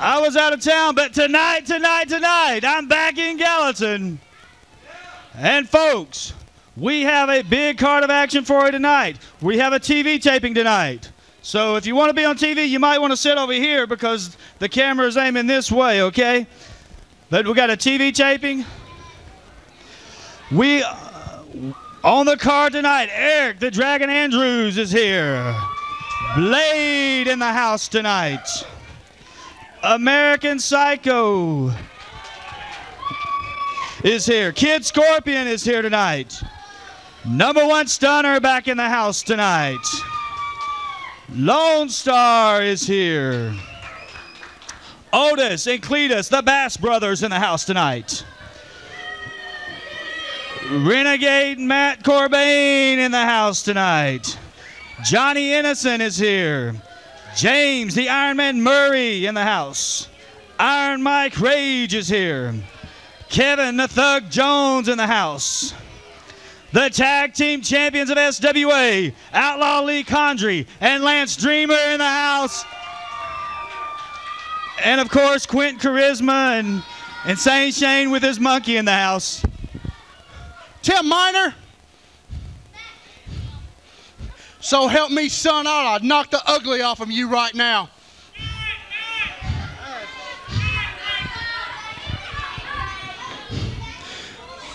I was out of town, but tonight, I'm back in Gallatin. And folks, we have a big card of action for you tonight. We have a TV taping tonight. So if you want to be on TV, you might want to sit over here because the camera is aiming this way, okay? But we got a TV taping. We, on the card tonight, Eric the Dragon Andrews is here. Blade in the house tonight. American Psycho is here. Kid Scorpion is here tonight. Number One Stunner back in the house tonight. Lone Star is here. Otis and Cletus, the Bass Brothers, in the house tonight. Renegade Matt Corbin in the house tonight. Johnny Innocent is here. James, the Iron Man Murray, in the house. Iron Mike Rage is here. Kevin, the Thug Jones, in the house. The tag team champions of SWA, Outlaw Lee Condrey and Lance Dreamer, in the house. And of course, Quentin Charisma and Insane Shane with his monkey in the house. Tim Miner. So help me, son, I'd knock the ugly off of you right now.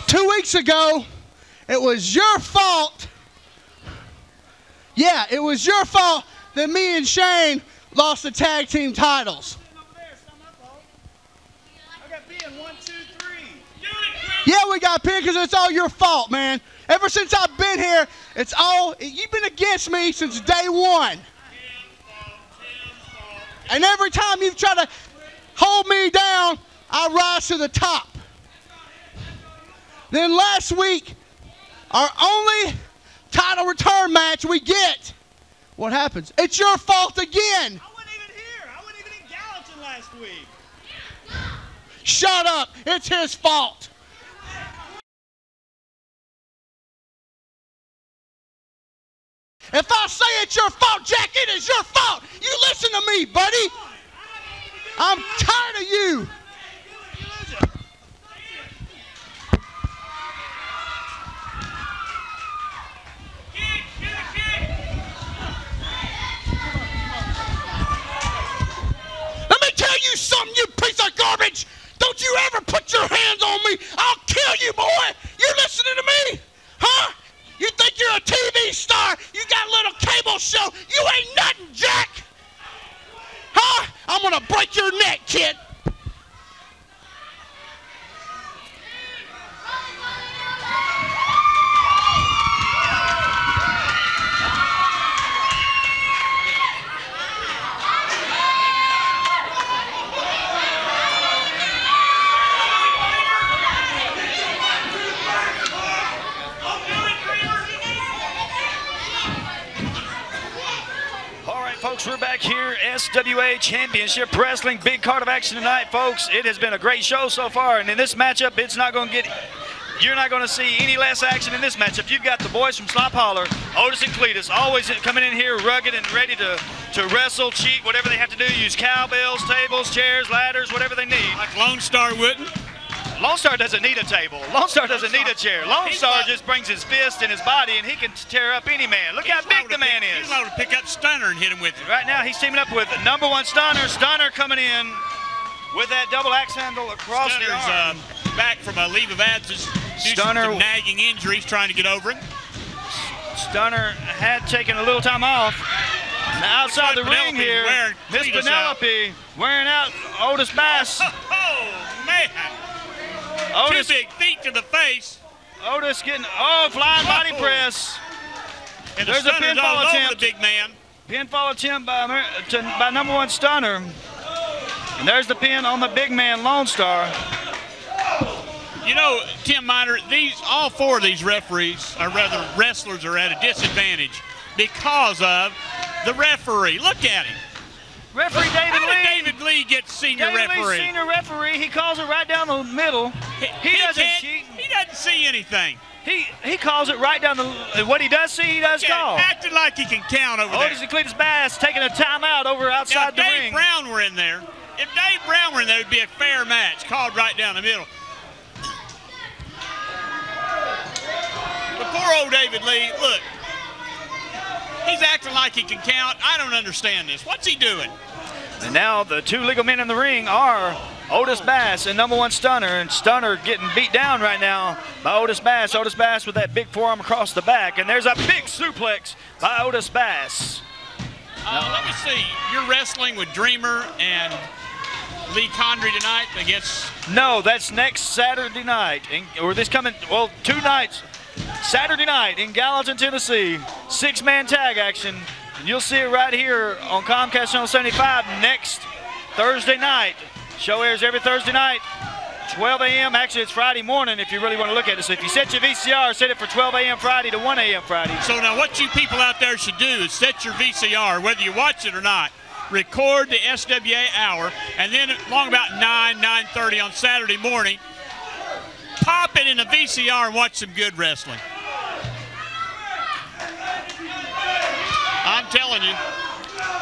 Two weeks ago, it was your fault. Yeah, it was your fault that me and Shane lost the tag team titles. Yeah, we got pinned because it's all your fault, man. Ever since I've been here, you've been against me since day one. And every time you've tried to hold me down, I rise to the top. Then last week, our only title return match we get, what happens? It's your fault again. I wasn't even here. I wasn't even in Gallatin last week. Shut up. It's his fault. If I say it's your fault, Jack, it is your fault. You listen to me, buddy. I'm tired of you. Let me tell you something, you piece of garbage. Don't you ever put your hands on me. I'll kill you, boy. You listening to me? Huh? You think you're a TV star? You got a little cable show. You ain't nothing, Jack. Huh? I'm going to break your neck, kid. Folks, we're back here, SWA Championship Wrestling, big card of action tonight, folks. It has been a great show so far, and in this matchup, you're not going to see any less action in this matchup. You've got the boys from Slop Holler, Otis and Cletus, always coming in here rugged and ready to wrestle, cheat, whatever they have to do, use cowbells, tables, chairs, ladders, whatever they need. Like Lone Star wouldn't. Lone Star doesn't need a table. Lone Star doesn't need a chair. Lone Star just brings his fist and his body, and he can tear up any man. Look how big the man is. He's allowed to pick up Stunner and hit him with it. Right now, he's teaming up with number one Stunner. Stunner coming in with that double axe handle across the arm. Back from a leave of absence due to some nagging injuries, trying to get over it. Stunner had taken a little time off. Now outside the ring here, Miss Penelope wearing out Otis Bass. Oh, man. Otis, two big feet to the face. Otis getting, flying body press. And there's a pinfall attempt. The big man. Pinfall attempt by number one Stunner. And there's the pin on the big man, Lone Star. You know, Tim Miner, all four of these referees, or rather wrestlers, are at a disadvantage because of the referee. Look at him. Referee David Lee. How did David Lee get senior referee? Lee, senior referee. He calls it right down the middle. He doesn't cheat. He doesn't see anything. He calls it right down the. What he does see, he does call. Acting like he can count over there. Otis and Cletus Bass taking a timeout over outside the ring. Dave Brown were in there. If Dave Brown were in there, it would be a fair match, called right down the middle. But poor old David Lee, look, he's acting like he can count. I don't understand this. What's he doing? And now the two legal men in the ring are Otis Bass and #1 Stunner. And Stunner getting beat down right now by Otis Bass. Otis Bass with that big forearm across the back. And there's a big suplex by Otis Bass. Let me see. You're wrestling with Dreamer and Lee Condrey tonight against... No, that's next Saturday night. Or this coming, well, 2 nights. Saturday night in Gallatin, Tennessee. 6-man tag action. And you'll see it right here on Comcast Channel 75 next Thursday night. Show airs every Thursday night, 12 a.m. Actually, it's Friday morning if you really want to look at it. So if you set your VCR, set it for 12 a.m. Friday to 1 a.m. Friday. So now what you people out there should do is set your VCR, whether you watch it or not, record the SWA hour, and then along about 9:30 on Saturday morning, pop it in the VCR and watch some good wrestling. I'm telling you.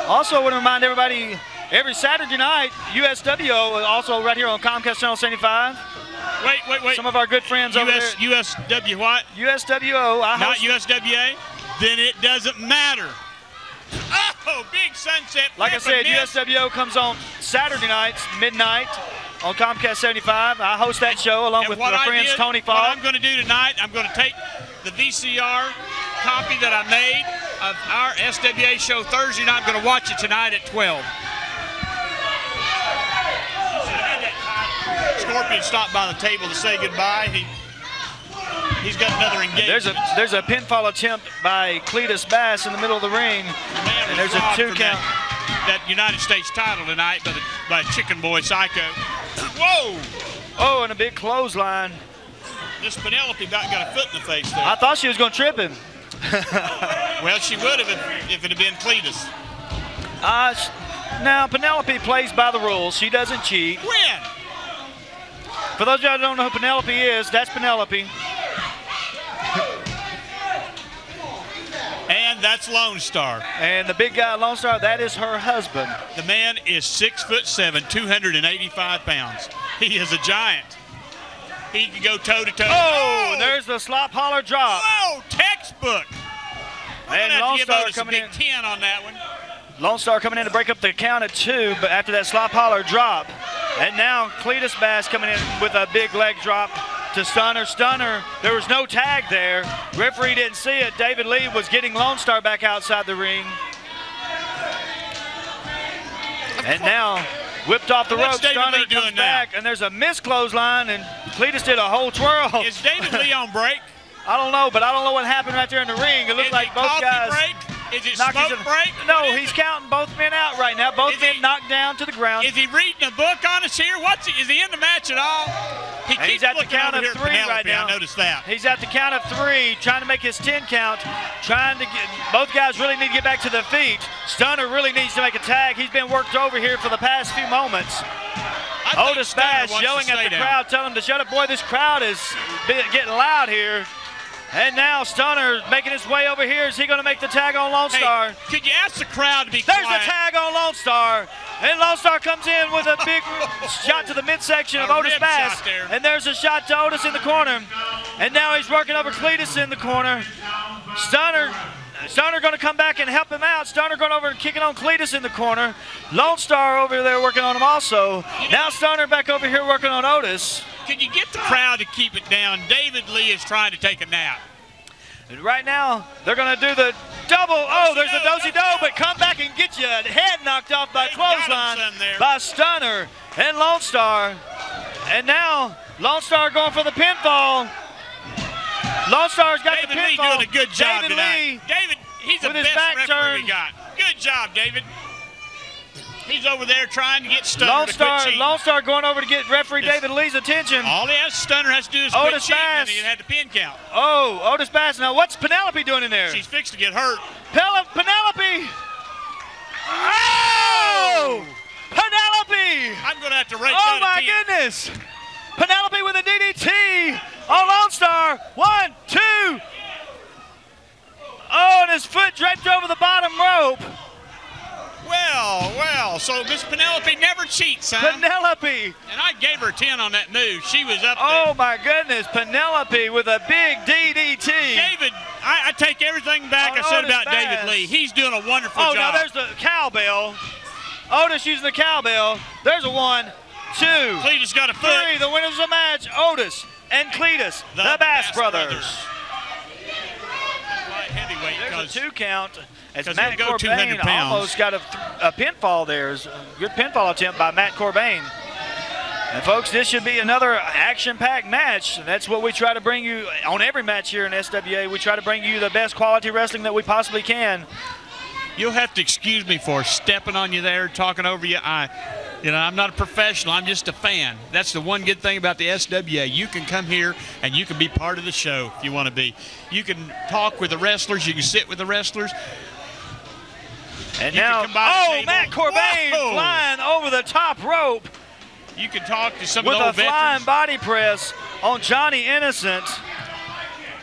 Also, I want to remind everybody, every Saturday night, USWO, also right here on Comcast Channel 75. Wait. Some of our good friends over there. USW what? USWO. Not USWA? Then it doesn't matter. Oh, big sunset. Like I said, USWO comes on Saturday nights, midnight, on Comcast 75. I host that show along with my friends Tony Fogg. What I'm going to do tonight, I'm going to take the VCR copy that I made of our SWA show Thursday night. I'm going to watch it tonight at 12. Scorpion stopped by the table to say goodbye. He's got another engagement. There's a pinfall attempt by Cletus Bass in the middle of the ring. And there's a 2 count. That United States title tonight by Chicken Boy Psycho. Whoa! Oh, and a big clothesline. This Penelope about got a foot in the face there. I thought she was going to trip him. Well, she would have if it had been Cletus. Now, Penelope plays by the rules. She doesn't cheat. When? For those of y'all who don't know who Penelope is, that's Penelope. And that's Lone Star. And the big guy, Lone Star, that is her husband. The man is 6'7", 285 pounds. He is a giant. He can go toe-to-toe. Oh, there's the slop holler drop. Whoa, textbook. And Lone Star coming in. 10 on that one. Lone Star coming in to break up the count at 2, but after that slop holler drop. And now Cletus Bass coming in with a big leg drop to Stunner. Stunner, there was no tag there. Referee didn't see it. David Lee was getting Lone Star back outside the ring. And now whipped off the rope. Stunner comes back, and there's a missed clothesline, and Cletus did a whole twirl. Is David Lee on break? I don't know, but I don't know what happened right there in the ring. It looked like both guys. Break? Is it smoke break? No, he's counting both men out right now. Both men knocked down to the ground. Is he reading a book on us here? Is he in the match at all? He's at the count of 3 right now. I noticed that. He's at the count of 3, trying to make his 10 count. Trying to get, both guys really need to get back to their feet. Stunner really needs to make a tag. He's been worked over here for the past few moments. Otis Bass yelling at the crowd, telling them to shut up. Boy, this crowd is getting loud here. And now Stunner making his way over here. Is he going to make the tag on Lone Star? Could you ask the crowd to be quiet? There's the tag on Lone Star. And Lone Star comes in with a big shot to the midsection of Otis Bass. And there's a shot to Otis in the corner. And now he's working over Cletus in the corner. Stunner going to come back and help him out. Stunner going over and kicking on Cletus in the corner. Lone Star over there working on him also. Now Stunner back over here working on Otis. Can you get the crowd to keep it down? David Lee is trying to take a nap. And right now, they're going to do the double. Oh, there's a do-si-do, but come back and get your head knocked off by clothesline by Stunner and Lone Star. And now, Lone Star going for the pinfall. Lone Star's got the pinfall. David Lee doing a good job tonight. David, he's the best referee we got. Good job, David. He's over there trying to get Stunner to quit cheating. Lone Star going over to get referee David Lee's attention. All Stunner has to do is quit cheating, and he had the pin count. Oh, Otis Bass. Now, what's Penelope doing in there? She's fixed to get hurt. Penelope! Oh! Penelope! I'm going to have to rate Oh, my goodness! Penelope with a DDT on Lone Star. 1, 2. Oh, and his foot draped over the bottom rope. Well. all. So Miss Penelope never cheats, huh? Penelope. And I gave her 10 on that move. She was up Oh, there. my goodness. Penelope with a big DDT. David, I take everything back I said about David Lee. He's doing a wonderful job. Oh, now there's the cowbell. Otis using the cowbell. There's a 1, 2, Cletus got a foot. 3. The winners of the match, Otis and Cletus, the Bass Brothers. Light heavyweight. There's a 2 count. As 'cause Matt he'll go 200 Corbin pounds. almost got a pinfall there. It was a good pinfall attempt by Matt Corbin. And folks, this should be another action-packed match. That's what we try to bring you on every match here in SWA. We try to bring you the best quality wrestling that we possibly can. You'll have to excuse me for stepping on you there, talking over you. I'm not a professional. I'm just a fan. That's the one good thing about the SWA. You can come here and you can be part of the show if you want to be. You can talk with the wrestlers. You can sit with the wrestlers. And You now, can come by the table. Matt Corbin Whoa! flying over the top rope You can talk to some with of the a old flying veterans. body press on Johnny Innocent.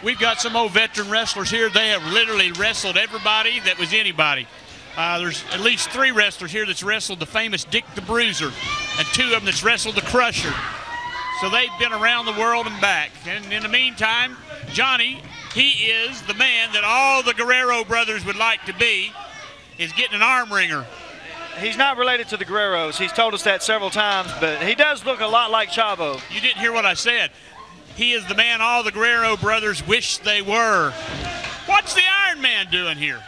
We've got some old veteran wrestlers here. They have literally wrestled everybody that was anybody. There's at least 3 wrestlers here that's wrestled the famous Dick the Bruiser, and 2 of them that's wrestled the Crusher. So they've been around the world and back. And in the meantime, Johnny, he is the man that all the Guerrero brothers would like to be, is getting an arm wringer. He's not related to the Guerreros. He's told us that several times, but he does look a lot like Chavo. You didn't hear what I said. He is the man all the Guerrero brothers wish they were. What's the Iron Man doing here?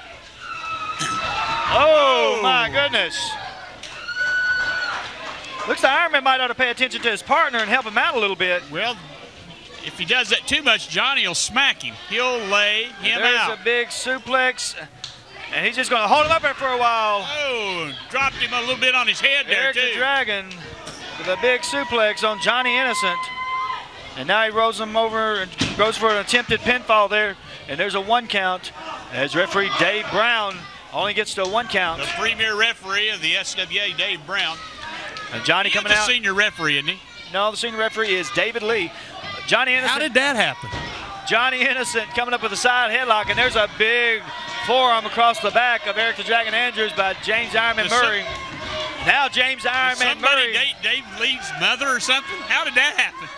Oh, my goodness. Looks like Iron Man might ought to pay attention to his partner and help him out a little bit. Well, if he does that too much, Johnny will smack him. He'll lay him out. There's a big suplex, and he's just going to hold him up there for a while. Oh, dropped him a little bit on his head there, Eric the too. Dragon with a big suplex on Johnny Innocent. And now he rolls him over and goes for an attempted pinfall there. And there's a 1 count as referee Dave Brown only gets to a 1 count. The premier referee of the SWA, Dave Brown. And Johnny He's coming the out. senior referee, isn't he? No, the senior referee is David Lee. Johnny Innocent. How did that happen? Johnny Innocent coming up with a side headlock, and there's a big forearm across the back of Eric the Dragon Andrews by James Ironman Murray. Now James Ironman Somebody Murray. date Dave Lee's mother or something? How did that happen?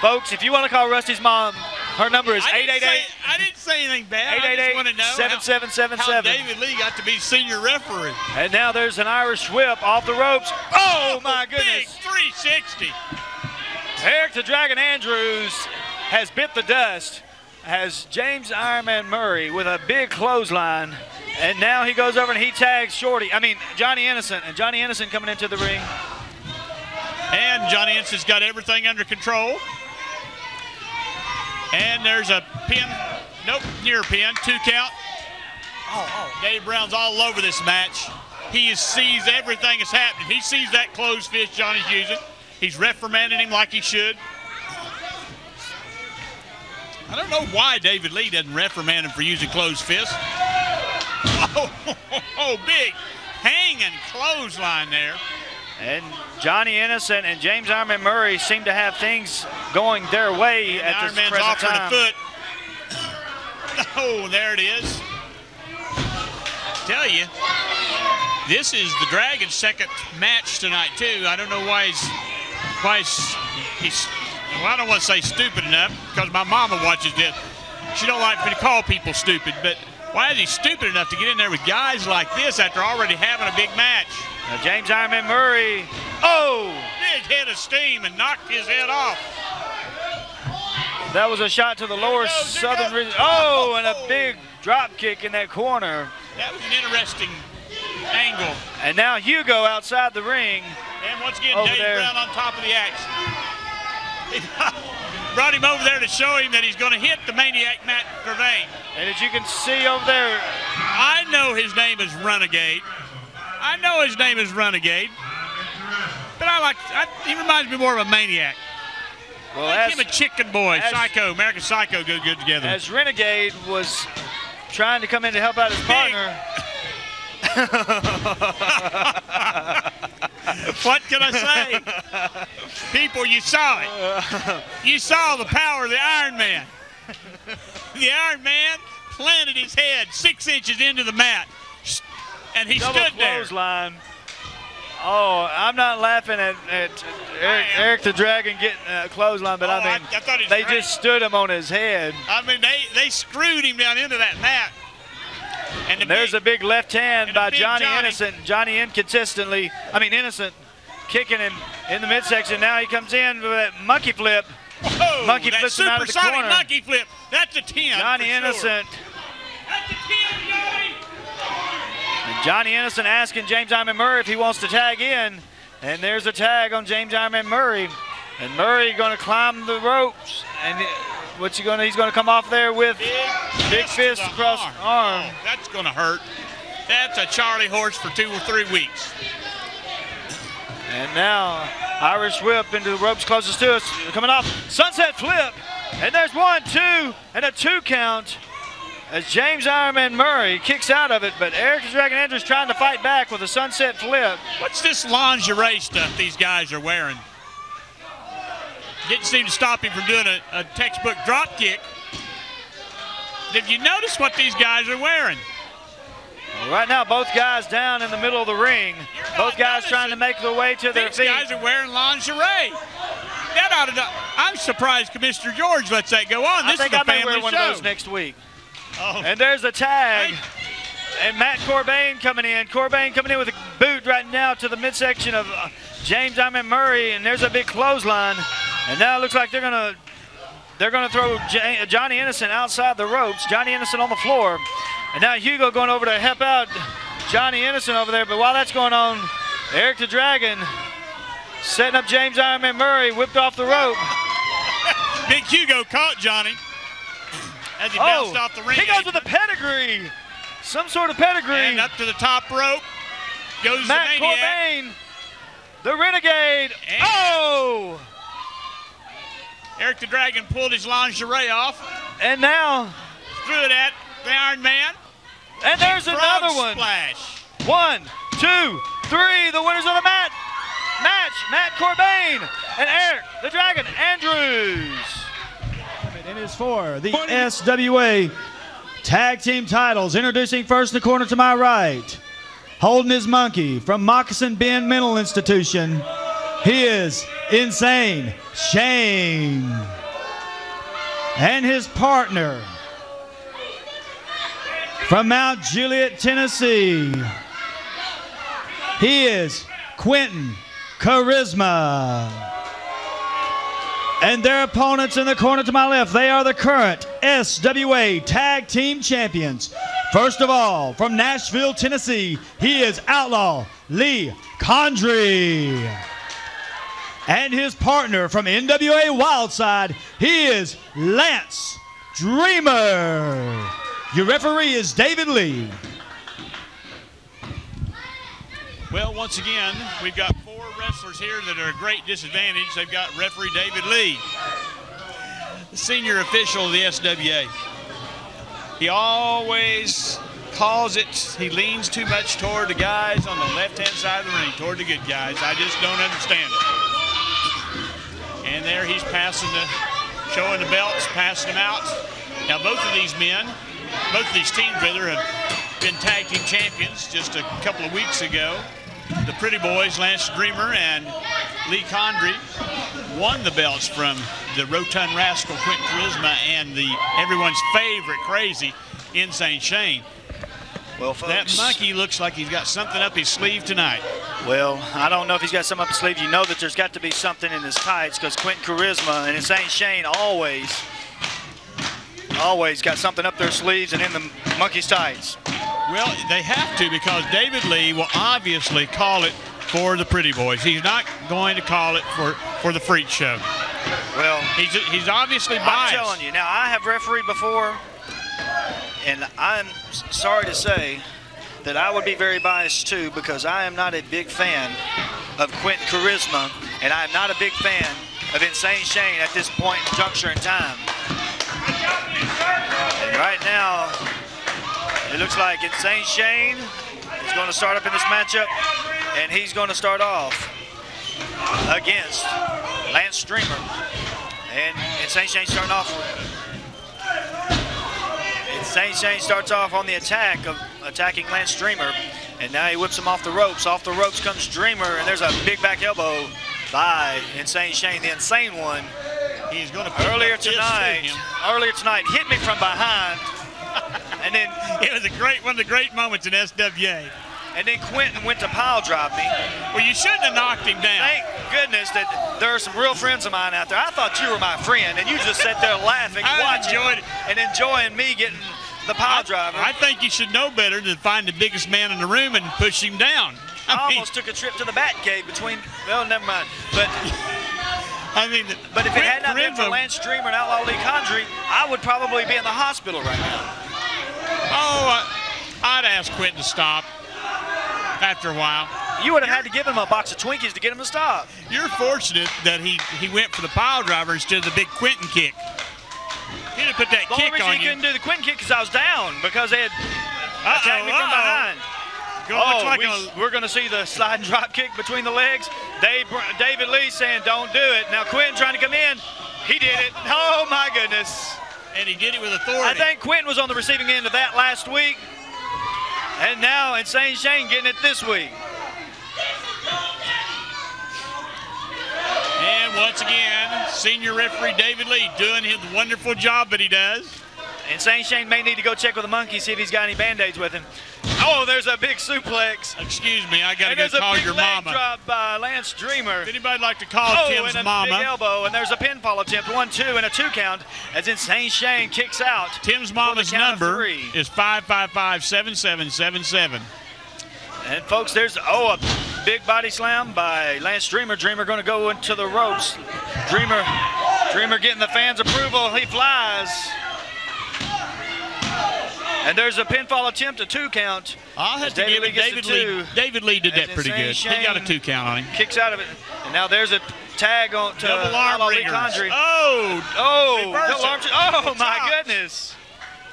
Folks, if you want to call Rusty's mom, her number is I 888. didn't say anything bad. I just want to know 888-7777. how David Lee got to be senior referee. And now there's an Irish whip off the ropes. Oh, my Big goodness. 360. Eric the Dragon Andrews has bit the dust as James Ironman Murray with a big clothesline. And now he goes over and he tags Johnny Innocent. And Johnny Innocent coming into the ring. And Johnny Innocent's got everything under control. And there's a pin. Nope, near pin. 2 count. Dave Brown's all over this match. He sees everything that's happening. He sees that closed fist Johnny's using. He's reprimanding him like he should. I don't know why David Lee doesn't reprimand him for using closed fists. Oh, big hanging clothesline there. And Johnny Innocent and James Ironman Murray seem to have things going their way And at this Iron Man's present offering time. a foot. Oh, there it is. Tell you, this is the Dragon's second match tonight too. I don't know why he's well, I don't want to say stupid enough because my mama watches this. She don't like me to call people stupid, but why is he stupid enough to get in there with guys like this after already having a big match? Now James Ironman Murray. Oh! Big head of steam and knocked his head off. That was a shot to the lower southern region. Oh, and a big drop kick in that corner. That was an interesting angle. And now Hugo outside the ring. And once again, Over Dave there. Brown on top of the action. He brought him over there to show him that he's going to hit the Maniac Matt Gervain. And as you can see over there, I know his name is Renegade. But he reminds me more of a maniac. well, Like him a chicken boy, as- Psycho, American Psycho go good together. as Renegade was trying to come in to help out his partner. What can I say? People, you saw it. You saw the power of the Iron Man. The Iron Man planted his head 6 inches into the mat. And he double stood there. clothesline. Oh, I'm not laughing at Eric the Dragon getting a clothesline, but I mean, I thought he was they great. just stood him on his head. I mean, they screwed him down into that mat. And There's a big left hand by big Johnny Johnny. Innocent. Johnny Innocent kicking him in the midsection. Now he comes in with that monkey flip. Whoa, Monkey that flips him out of the supersonic corner. monkey flip. That's a 10. Johnny for sure. Innocent. That's a 10, Johnny. And Johnny Innocent asking James Ironman Murray if he wants to tag in. And there's a tag on James Ironman Murray. And Murray going to climb the ropes. And what's he going to? He's going to come off there with big fist to the across the arm. Oh, that's going to hurt. That's a Charlie horse for 2 or 3 weeks. And now Irish whip into the ropes closest to us. Coming off sunset flip. And there's 1, 2, and a 2 count. As James Ironman Murray kicks out of it, but Eric the Dragon Andrews trying to fight back with a sunset flip. What's this lingerie stuff these guys are wearing? Didn't seem to stop him from doing a textbook drop kick. Did you notice what these guys are wearing? Well, right now, both guys down in the middle of the ring. Both guys trying to make their way to their These feet. guys are wearing lingerie. That ought to. I'm surprised Commissioner George lets that go on. I This think is I a may family wear one show. of those next week. Oh. And there's a tag. And Matt Corbin coming in. Corbin coming in with a boot right now to the midsection of James Ironman Murray. And there's a big clothesline. And now it looks like they're gonna throw Johnny Innocent outside the ropes. Johnny Innocent on the floor. And now Hugo going over to help out Johnny Innocent over there. But while that's going on, Eric the Dragon setting up James Ironman Murray, whipped off the rope. Big Hugo caught Johnny as he bounced off the ring. He goes with a pedigree. Some sort of pedigree. And up to the top rope goes Matt the Maniac. Corbin, the Renegade. And Oh! Eric the Dragon pulled his lingerie off, And now, threw it at the Iron Man. and there's Frog another one. Splash. 1, 2, 3. The winners of the match, Matt Corbin and Eric the Dragon Andrews. It is for the SWA Tag Team titles. Introducing first in the corner to my right, holding his monkey from Moccasin Bend Mental Institution, he is Insane Shane. And his partner from Mount Juliet, Tennessee, he is Quentin Charisma. And their opponents in the corner to my left, they are the current SWA Tag Team Champions. First of all, from Nashville, Tennessee, he is Outlaw Lee Condrey. And his partner from NWA Wildside, he is Lance Dreamer. Your referee is David Lee. Well, once again, we've got 4 wrestlers here that are a great disadvantage. They've got referee David Lee, the senior official of the SWA. He always calls it, he leans too much toward the guys on the left-hand side of the ring, toward the good guys. I just don't understand it. And there he's showing the belts, passing them out. Now both of these men, both of these teams rather, have been tag team champions just a couple of weeks ago. The Pretty Boys, Lance Dreamer and Lee Condrey, won the belts from the Rotund Rascal Quentin Charisma and the everyone's favorite crazy Insane Shane. Well, folks, That monkey looks like he's got something up his sleeve tonight. well, I don't know if he's got something up his sleeve. You know that there's got to be something in his tights because Quentin Charisma and Insane Shane always got something up their sleeves and in the monkey's tights. Well, they have to because David Lee will obviously call it for the Pretty Boys. He's not going to call it for the Freak Show. Well, He's obviously biased. I'm telling you, now I have refereed before, and I'm sorry to say that I would be very biased too because I am not a big fan of Quentin Charisma, and I am not a big fan of Insane Shane at this point in juncture in time. And right now, it looks like Insane Shane is going to start up in this matchup, and he's going to start off against Lance Dreamer. And Insane Shane starting off. Insane Shane starts off on the attack of attacking Lance Dreamer. And now he whips him off the ropes. Off the ropes comes Dreamer, and there's a big back elbow by Insane Shane, the insane one. He's going to earlier tonight, hit me from behind. And then it was one of the great moments in SWA. And then Quentin went to pile drive me. Well, you shouldn't have knocked him down. Thank goodness that there are some real friends of mine out there. I thought you were my friend, and you just sat there laughing, watching, and enjoying me getting the pile driver. I think you should know better than find the biggest man in the room and push him down. I almost took a trip to the Batcave between. Well, never mind. But but if it had not been for Lance Dreamer and Outlaw Lee Condrey, I would probably be in the hospital right now. Oh, I'd ask Quentin to stop after a while. You would have had to give him a box of Twinkies to get him to stop. You're fortunate that he went for the pile driver instead of the big Quentin kick. He'd have put that kick on you. The only reason he couldn't do the Quentin kick because I was down, because they had attacked me from behind. We're going to see the slide and drop kick between the legs. David Lee saying, don't do it. Now Quentin trying to come in. He did it. Oh, my goodness. And he did it with authority. I think Quentin was on the receiving end of that last week. And now Insane Shane getting it this week. And once again, senior referee David Lee doing his wonderful job that he does. Insane Shane may need to go check with the monkey, see if he's got any Band-Aids with him. Oh, there's a big suplex. Excuse me, I got to go call your mama. There's a big leg drop by Lance Dreamer. If anybody'd like to call Tim's mama. Big elbow, and there's a pinfall attempt, 1-2, and a 2 count as Insane Shane kicks out. Tim's mama's number is 555-7777. And folks, there's a big body slam by Lance Dreamer. Dreamer going to go into the ropes. Dreamer getting the fans' approval. He flies. And there's a pinfall attempt, a 2 count. I'll have to give it David Lee. David Lee did that pretty good. He got a 2 count on him. Kicks out of it. And now there's a tag on to double arm Lee Condrey. Oh, double arm. Oh, my goodness.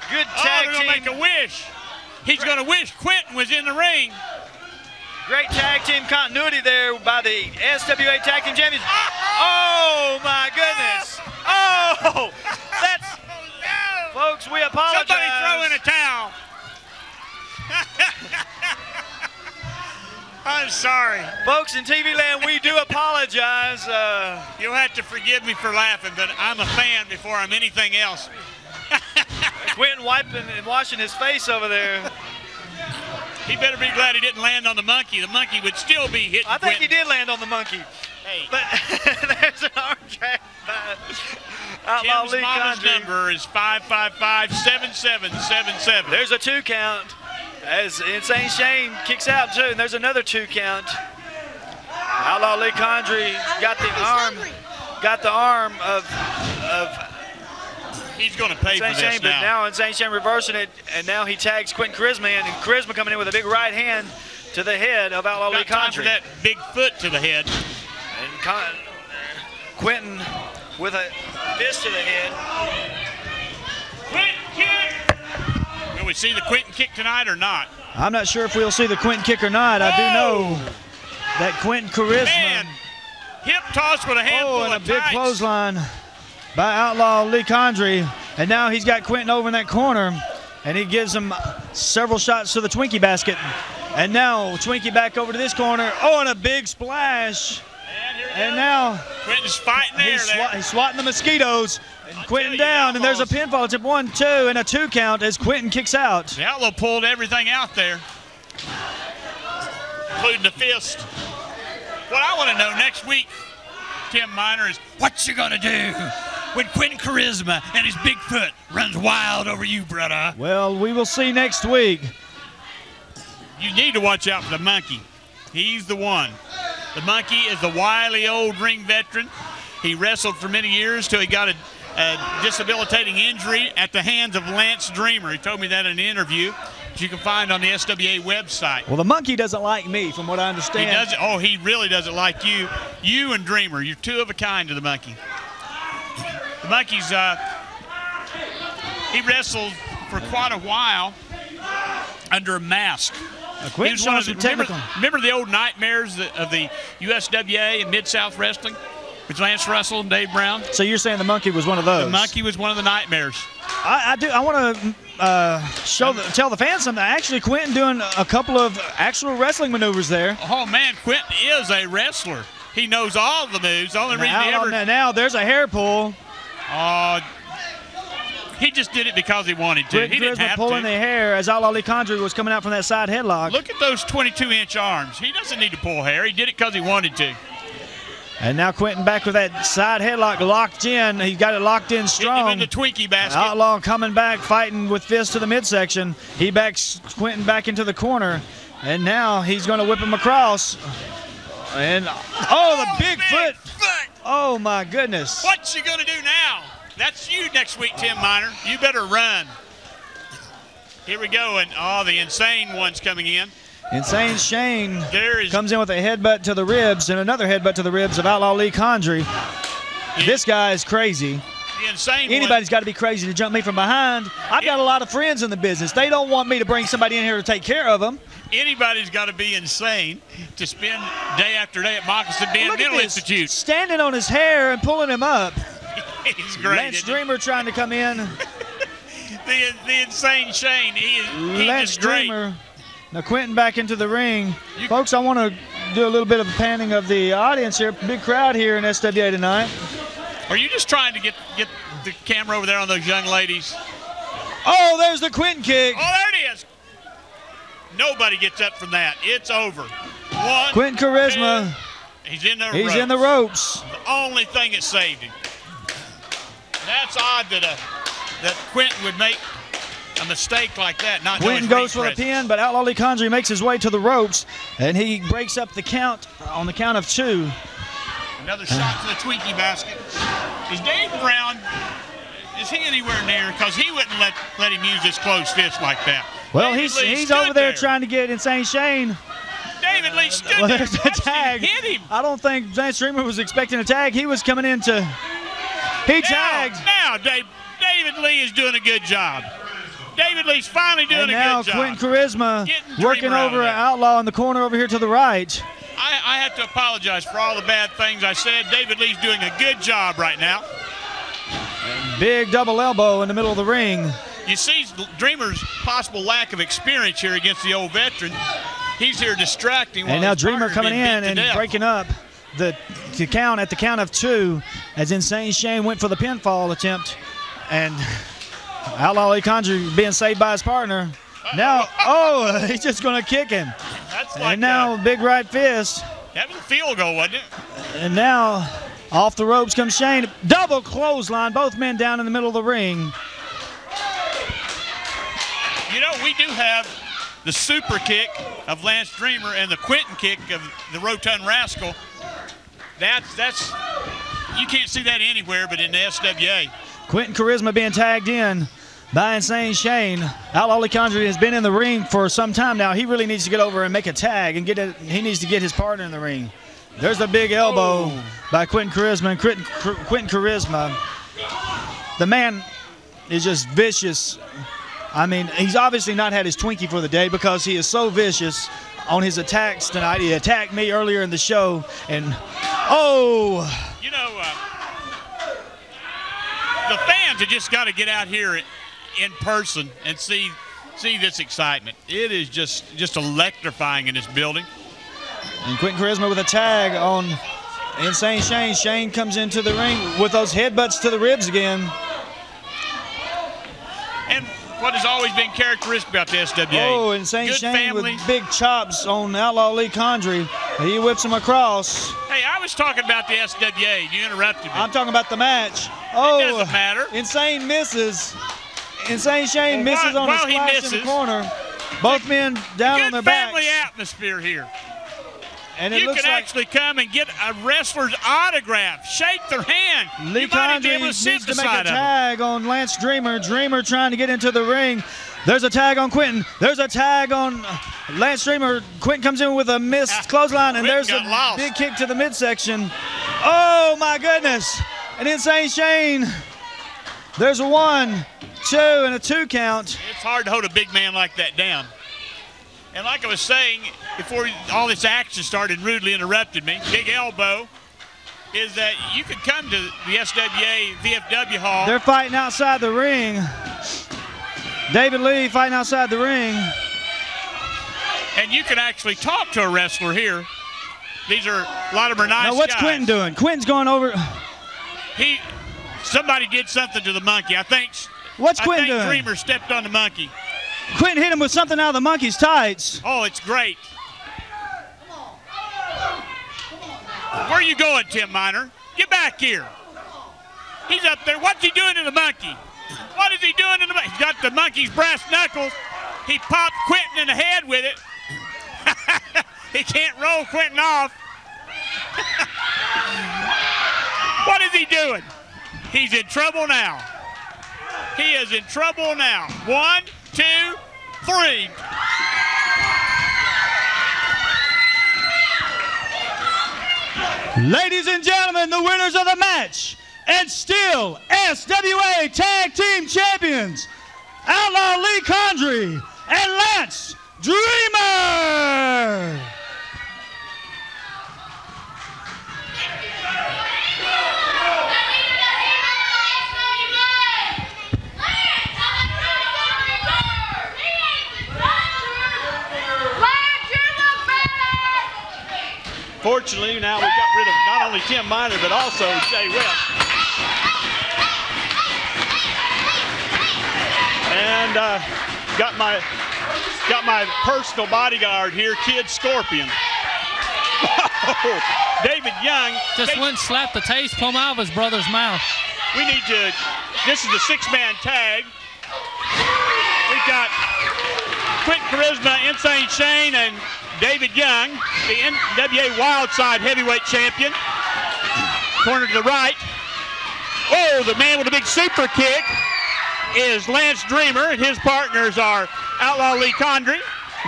Good tag team. They're going to make a wish. He's going to wish Quentin was in the ring. Great tag team continuity there by the SWA Tag Team Champions. Oh, my goodness. Oh, that's... Folks, we apologize. Somebody throw in a towel. I'm sorry. Folks, in TV land, we do apologize. You'll have to forgive me for laughing, but I'm a fan before I'm anything else. Quentin wiping and washing his face over there. He better be glad he didn't land on the monkey. The monkey would still be hitting I think Quentin. He did land on the monkey. Hey. But there's an arm drag by Outlaw Tim's Lee mama's Condrey. number is 555-7777. There's a 2 count as Insane Shane kicks out too, and there's another 2 count. Outlaw Lee Condrey got the arm of He's going to pay Insane for this Shane, but now Insane Shane reversing it, and now he tags Quentin Charisma in, and Charisma coming in with a big right hand to the head of Outlaw Lee Condrey. That big foot to the head. And Quentin with a fist to the head. Quentin kick! Will we see the Quentin kick tonight or not? I'm not sure if we'll see the Quentin kick or not. I do know that Quentin Charisma. Man, hip toss with a handful and a of big tights. clothesline by Outlaw Lee Condrey. And now he's got Quentin over in that corner, and he gives him several shots to the Twinkie basket. And now Twinkie back over to this corner. Oh, and a big splash. And now Quentin's fighting there. He's swatting the mosquitoes. And Quentin down, and there's a pinfall. It's a 1-2 and a 2 count as Quentin kicks out. The Outlaw pulled everything out there, including the fist. What I want to know next week, Tim Miner, is what you gonna do when Quentin Charisma and his big foot runs wild over you, brother? Well, we will see next week. You need to watch out for the monkey. He's the one. The monkey is the wily old ring veteran. He wrestled for many years till he got a disabilitating injury at the hands of Lance Dreamer. He told me that in an interview that you can find on the SWA website. Well, the monkey doesn't like me, from what I understand. He doesn't. Oh, he really doesn't like you. You and Dreamer, you're two of a kind to the monkey. The monkey's he wrestled for quite a while under a mask. He was one of the, remember the old nightmares of the USWA and Mid-South Wrestling with Lance Russell and Dave Brown? So you're saying the monkey was one of those? The monkey was one of the nightmares. I do. I want to tell the fans something. Actually, Quentin doing a couple of actual wrestling maneuvers there. Oh man, Quentin is a wrestler. He knows all the moves. The only reason he ever now there's a hair pull. He just did it because he wanted to. He didn't have pulling to. the hair as Outlaw Ali Condry was coming out from that side headlock. Look at those 22-inch arms. He doesn't need to pull hair. He did it because he wanted to. And now Quentin back with that side headlock locked in. He got it locked in strong. Hitting him in the Twinkie basket. Outlaw coming back, fighting with fists to the midsection. He backs Quentin back into the corner. And now he's going to whip him across. And, the big foot. Oh, my goodness. What's he going to do now? That's you next week, Tim Miner. You better run. Here we go, and the insane one's coming in. Insane Shane comes in with a headbutt to the ribs and another headbutt to the ribs of Outlaw Ali Condry. This guy is crazy. The insane Anybody's got to be crazy to jump me from behind. I've got a lot of friends in the business. They don't want me to bring somebody in here to take care of them. Anybody's got to be insane to spend day after day at Moccasin Bend Mental Institute. Standing on his hair and pulling him up. He's great. Lance Dreamer trying to come in. the insane Shane. He's Lance just great. Dreamer. Now Quentin back into the ring. Folks, I want to do a little bit of a panning of the audience here. Big crowd here in SWA tonight. Are you just trying to get the camera over there on those young ladies? Oh, there's the Quentin kick. Oh, there it is. Nobody gets up from that. It's over. One. Quentin Charisma. Two. He's in the ropes. The only thing that saved him. That's odd that Quentin would make a mistake like that. Quentin goes for the pin, but Outlaw Ali Condry makes his way to the ropes, and he breaks up the count on the count of 2. Another shot to the Twinkie basket. Is Dave Brown, is he anywhere near? Because he wouldn't let him use his closed fist like that. Well, he's over there trying to get Insane Shane. David Lee stood there. There's a tag. Hit him. I don't think Lance Dreamer was expecting a tag. He was coming in to... He tagged. Now David Lee is doing a good job. David Lee's finally doing a good job. And now Quentin Charisma working over Outlaw in the corner over here to the right. I have to apologize for all the bad things I said. David Lee's doing a good job right now. Big double elbow in the middle of the ring. You see Dreamer's possible lack of experience here against the old veteran. He's here distracting. And now Dreamer coming in and breaking up the count at the count of 2 as Insane Shane went for the pinfall attempt. And Outlaw Ali Condry being saved by his partner. Now, he's just going to kick him. That's like and now, big right fist. That was a field goal, wasn't it? And now, off the ropes comes Shane. Double clothesline, both men down in the middle of the ring. You know, we do have the super kick of Lance Dreamer and the Quentin kick of the Rotund Rascal. That's you can't see that anywhere but in the SWA. Quentin Charisma being tagged in by Insane Shane. Outlaw Ali Condry has been in the ring for some time now. He really needs to get over and make a tag and he needs to get his partner in the ring. There's the big elbow by Quentin Charisma. And Quentin Charisma, the man is just vicious. I mean, he's obviously not had his Twinkie for the day because he is so vicious on his attacks tonight. He attacked me earlier in the show, and you know, the fans have just got to get out here in person and see this excitement. It is just electrifying in this building. And Quentin Charisma with a tag on Insane Shane. Shane comes into the ring with those headbutts to the ribs again. And what has always been characteristic about the SWA. Oh, Insane Shane with big chops on Outlaw Ali Condry. He whips him across. Hey, I was talking about the SWA. You interrupted me. I'm talking about the match. It doesn't matter. Insane misses. Insane Shane misses on his splash in the corner. Both men down on their backs. Good family atmosphere here. And it you looks can like actually come and get a wrestler's autograph, shake their hand. Lee Condry needs to make a tag on Lance Dreamer. Dreamer trying to get into the ring. There's a tag on Quentin. There's a tag on Lance Dreamer. Quentin comes in with a missed clothesline, and there's a big kick to the midsection. Oh, my goodness. And Insane Shane. There's a 1, 2, and a 2 count. It's hard to hold a big man like that down. And like I was saying, before all this action started, rudely interrupted me, big elbow, is that you could come to the SWA VFW Hall. They're fighting outside the ring. David Lee fighting outside the ring. And you can actually talk to a wrestler here. A lot of them are nice Now what's guys. Quentin doing? Quentin's going over. Somebody did something to the monkey. What's Quentin doing? Dreamer stepped on the monkey. Quentin hit him with something out of the monkey's tights. Oh, it's great. Where are you going, Tim Miner? Get back here. He's up there. What's he doing to the monkey? What is he doing to the monkey? He's got the monkey's brass knuckles. He popped Quentin in the head with it. He can't roll Quentin off. What is he doing? He's in trouble now. He is in trouble now. 1, 2, 3. Ladies and gentlemen, the winners of the match, and still SWA Tag Team Champions, Outlaw Lee Condrey and Lance Dreamer. Fortunately, now we got rid of not only Tim Miner, but also Jay West. And got my personal bodyguard here, Kid Scorpion. David Young. Just went and slapped the taste plumb out of his brother's mouth. This is a 6-man tag. We've got Quentin Charisma, Insane Shane, and David Young, the NWA Wildside Heavyweight Champion. Corner to the right. Oh, the man with a big super kick is Lance Dreamer, and his partners are Outlaw Lee Condrey.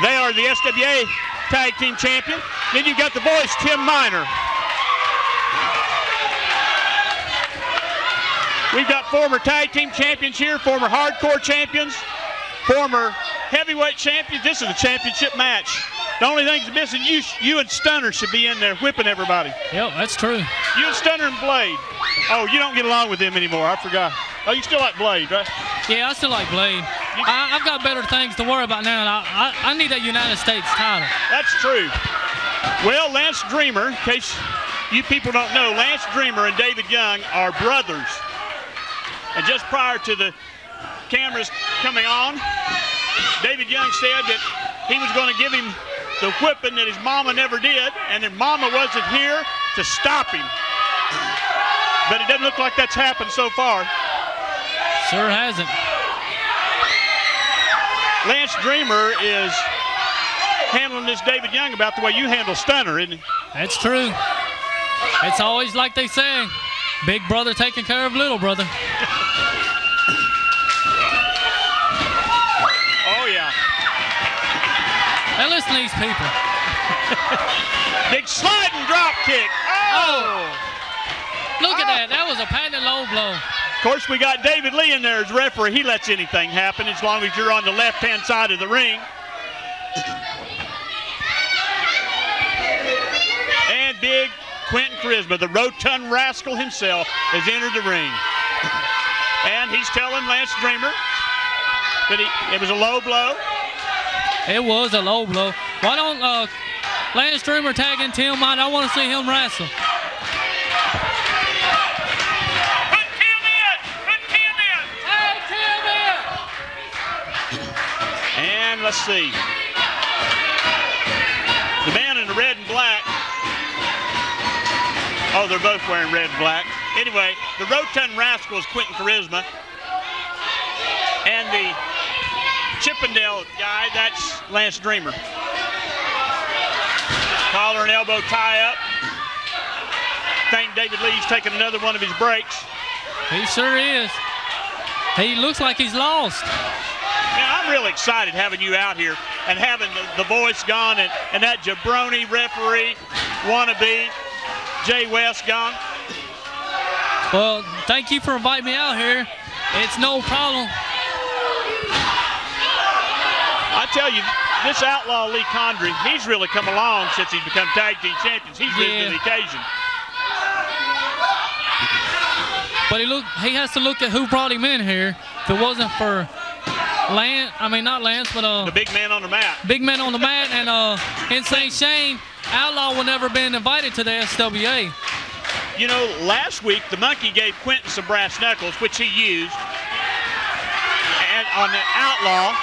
They are the SWA Tag Team Champion. Then you've got the voice, Tim Miner. We've got former Tag Team Champions here, former Hardcore Champions, former Heavyweight Champions. This is a championship match. The only thing that's missing, you and Stunner should be in there whipping everybody. Yep, that's true. You and Stunner and Blade. Oh, you don't get along with him anymore. I forgot. Oh, you still like Blade, right? Yeah, I still like Blade. I've got better things to worry about now. I need that United States title. That's true. Well, Lance Dreamer, in case you people don't know, Lance Dreamer and David Young are brothers. And just prior to the cameras coming on, David Young said that he was going to give him the whipping that his mama never did, and that mama wasn't here to stop him. But it doesn't look like that's happened so far. Sure hasn't. Lance Dreamer is handling this David Young about the way you handle Stunner, isn't he? That's true. It's always like they say, big brother taking care of little brother. Oh, yeah. Now listen to these people. Big sliding drop kick. Oh! Look at that. That was a patented low blow. Of course, we got David Lee in there as referee. He lets anything happen as long as you're on the left-hand side of the ring. And big Quentin Charisma, the rotund rascal himself, has entered the ring. And he's telling Lance Dreamer that it was a low blow. It was a low blow. Why don't Lance Dreamer tag in Tim Miner? I want to see him wrestle. Put Tim in! Put Tim in! Hey, Tim in! And let's see. The man in the red and black. Oh, they're both wearing red and black. Anyway, the rotund rascal is Quentin Charisma. And the Chippendale guy, that's Lance Dreamer. Collar and elbow tie up. I think David Lee's taking another one of his breaks. He sure is. He looks like he's lost. Man, I'm really excited having you out here and having the voice gone and that jabroni referee wannabe Jay West gone. Well, thank you for inviting me out here. It's no problem. I tell you, this Outlaw Lee Condrey, he's really come along since he's become tag team champions. He's risen to the occasion. But he has to look at who brought him in here. If it wasn't for not Lance, but the big man on the mat. Big man on the mat, and Insane Shane Outlaw will never been invited to the SWA. You know, last week the monkey gave Quentin some brass knuckles, which he used, and on the Outlaw.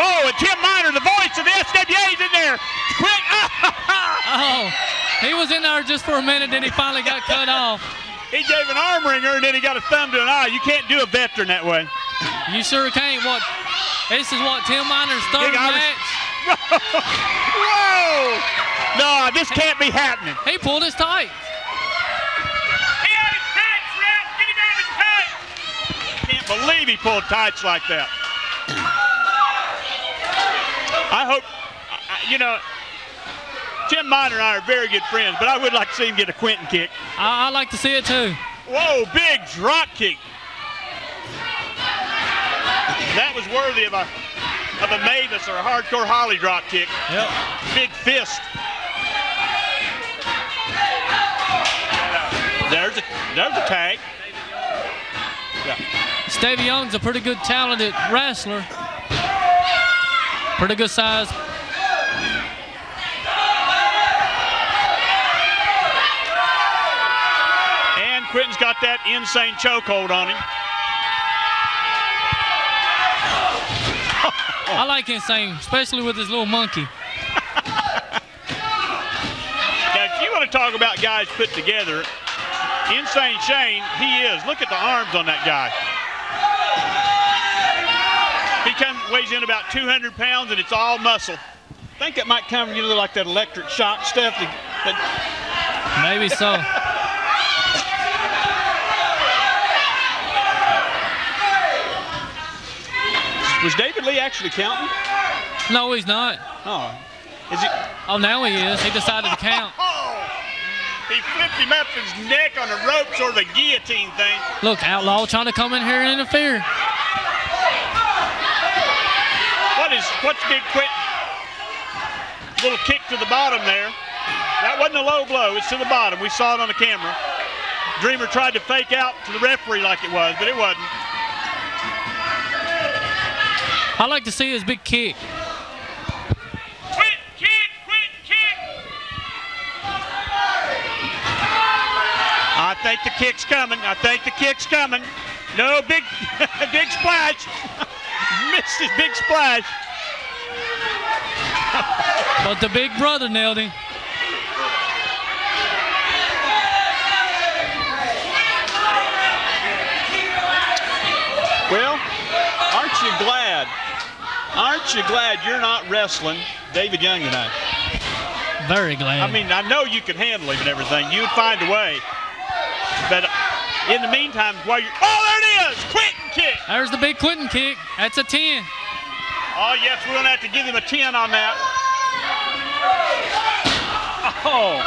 Oh, and Tim Miner, the voice of the SWA, is in there. Quick! Oh, he was in there just for a minute, then he finally got cut off. He gave an arm wringer, and then he got a thumb to an eye. You can't do a veteran that way. You sure can't. This is what Tim Miner's third match. Whoa! No, this can't be happening. He pulled his tights. He had his tights, Ralph. Get him out of his tights. Can't believe he pulled tights like that. I hope, Tim Miner and I are very good friends, but I would like to see him get a Quentin kick. I'd like to see it too. Whoa, big drop kick. That was worthy of a Mavis or a hardcore Holly drop kick. Yep. Big fist. There's a tag. Yeah. Stevie Young's a pretty good, talented wrestler. Pretty good size. And Quentin's got that insane chokehold on him. I like Insane, especially with his little monkey. Now, if you want to talk about guys put together, Insane Shane, he is. Look at the arms on that guy. He weighs in about 200 pounds, and it's all muscle. I think it might come, like that electric shock stuff. Maybe so. Was David Lee actually counting? No, he's not. Oh. Is he? Oh, now he is. He decided to count. He flipped him up his neck on a rope, sort of a guillotine thing. Look, Outlaw trying to come in here and interfere. What's Big Quentin? Little kick to the bottom there. That wasn't a low blow. It's to the bottom. We saw it on the camera. Dreamer tried to fake out to the referee like it was, but it wasn't. I like to see his big kick. Quentin kick! Quentin kick! I think the kick's coming. No, big splash. Missed his big splash. But the big brother nailed him. Well, aren't you glad? Aren't you glad you're not wrestling David Young tonight? Very glad. I mean, I know you can handle him and everything. You'd find a way. But in the meantime, while you're... Oh, there it is! Quentin kick! There's the big Quentin kick. That's a 10. Oh, yes, we're going to have to give him a 10 on that. Oh.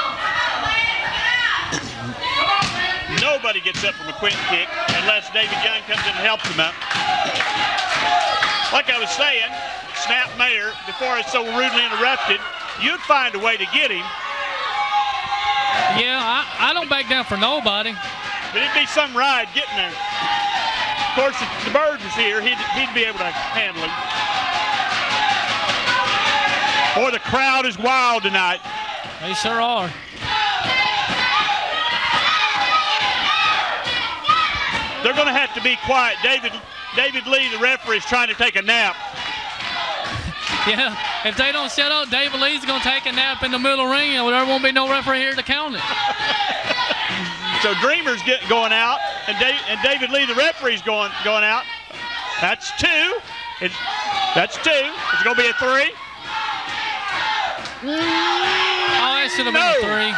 Nobody gets up from a Quentin kick unless David Young comes in and helps him up. Like I was saying, Snap Mayer, before it's so rudely interrupted, you'd find a way to get him. Yeah, I don't back down for nobody. But it'd be some ride getting there. Of course, if the Bird was here, he'd be able to handle him. Boy, the crowd is wild tonight. They sure are. They're going to have to be quiet. David Lee, the referee, is trying to take a nap. Yeah, if they don't shut up, David Lee's going to take a nap in the middle ring, and there won't be no referee here to count it. So Dreamer's going out, and David Lee, the referee's going out. That's 2. That's 2. It's going to be a 3. Oh, that should have been a 3.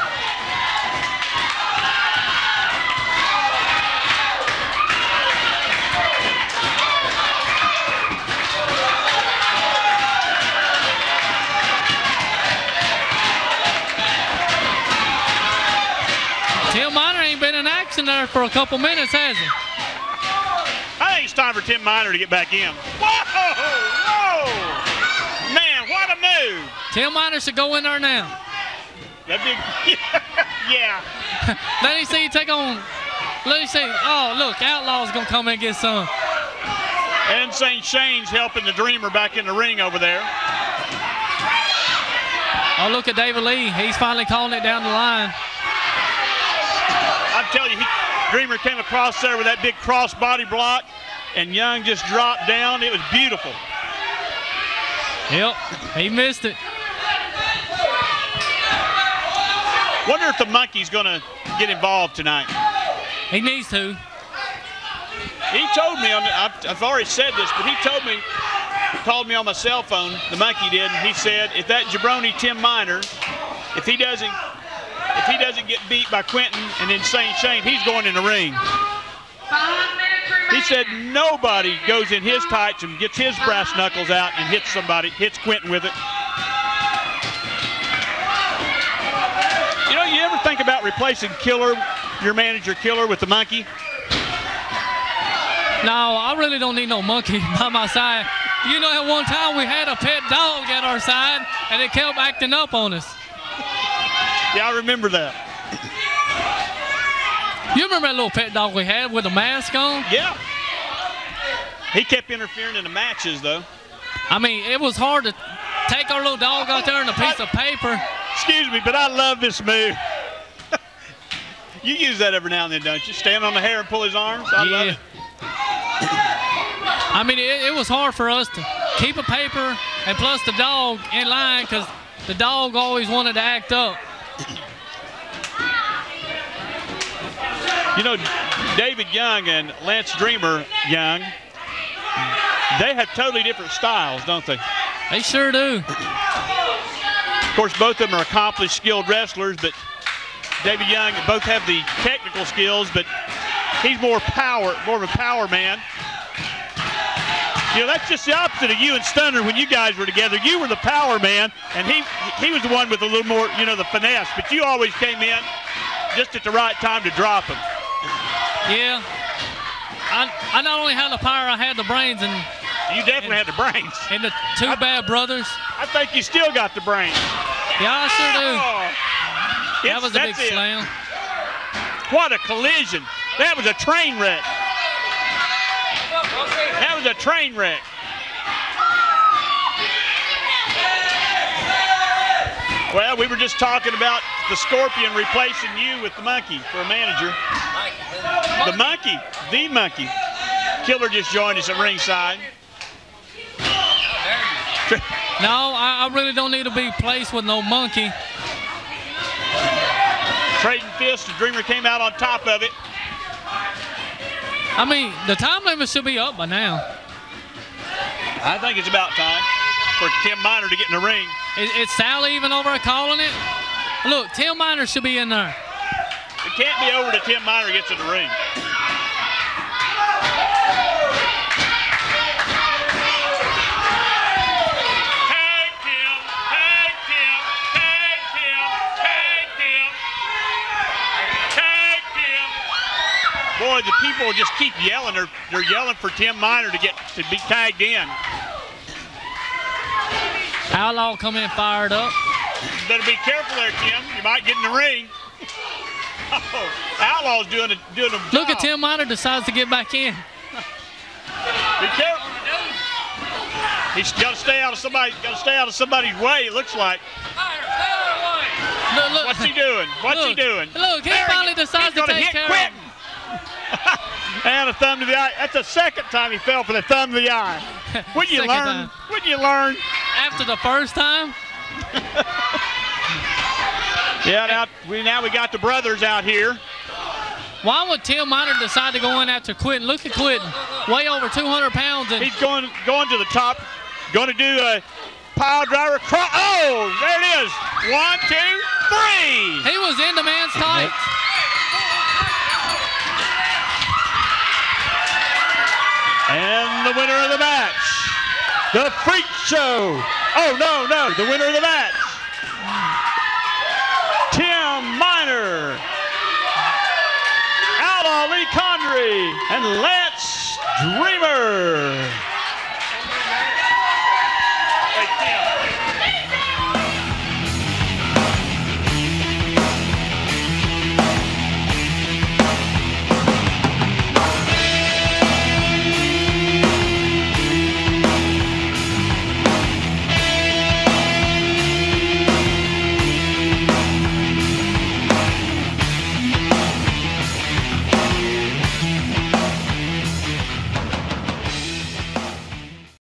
Tim Miner ain't been in action there for a couple minutes, has he? I think it's time for Tim Miner to get back in. Whoa! Man, what a move! Tim Miner should go in there now. That big, yeah. Let me see you take on. Let me see. Oh, look, Outlaw's gonna come and get some. And St. Shane's helping the Dreamer back in the ring over there. Oh, look at David Lee. He's finally calling it down the line. I'm telling you, Dreamer came across there with that big cross body block, and Young just dropped down. It was beautiful. Yep, he missed it. Wonder if the Monkey's going to get involved tonight. He needs to. He told me, I've already said this, but he called me on my cell phone, the Monkey did, and he said, if that jabroni Tim Miner, if he doesn't get beat by Quentin and then St. Shane, he's going in the ring. He said nobody goes in his tights and gets his brass knuckles out and hits Quentin with it. You know, you ever think about replacing Killer, your manager Killer, with the Monkey? No, I really don't need no monkey by my side. You know, at one time we had a pet dog at our side, and it kept acting up on us. Yeah, I remember that. You remember that little pet dog we had with a mask on? Yeah. He kept interfering in the matches, though. I mean, it was hard to take our little dog out there and a piece of paper. Excuse me, but I love this move. You use that every now and then, don't you? Stand on the hair and pull his arms? I love it. I mean, it was hard for us to keep a paper and plus the dog in line because the dog always wanted to act up. You know, David Young and Lance Dreamer Young, they have totally different styles, don't they? They sure do. Of course, both of them are accomplished, skilled wrestlers, but David Young, both have the technical skills, but he's more of a power man. You know, that's just the opposite of you and Stunner when you guys were together. You were the power man, and he was the one with a little more, you know, the finesse. But you always came in just at the right time to drop him. Yeah. I not only had the power, I had the brains. And you definitely had the brains. And the two bad brothers. I think you still got the brains. Yeah, I sure do. Oh, that was a big slam. What a collision. That was a train wreck. That was a train wreck. Well, we were just talking about the Scorpion replacing you with the Monkey for a manager. The Monkey. Killer just joined us at ringside. No, I really don't need to be placed with no monkey. Trading fists, the Dreamer came out on top of it. I mean, the time limit should be up by now. I think it's about time for Tim Miner to get in the ring. Is Sally even over calling it? Look, Tim Miner should be in there. It can't be over till Tim Miner gets in the ring. Boy, the people just keep yelling. They're yelling for Tim Miner to be tagged in. Outlaw come in fired up. You better be careful there, Tim. You might get in the ring. Oh, Outlaw's doing a job. Look at Tim Miner decides to get back in. Be careful. He's got to stay out of somebody's way. It looks like. Look. What's he doing? What's he doing? Look, he finally decides to take care of him. And a thumb to the eye. That's the second time he fell for the thumb to the eye. Wouldn't you learn? Wouldn't you learn? After the first time? Yeah, now we got the brothers out here. Why would Tim Miner decide to go in after Quentin? Look at Quentin, way over 200 pounds. And he's going to the top, going to do a pile driver. Oh, there it is. 1, 2, 3. He was in the man's tights. And the winner of the match, the Freak Show. Oh, no, the winner of the match, Tim Miner, Outlaw Lee Condry, and Lance Dreamer.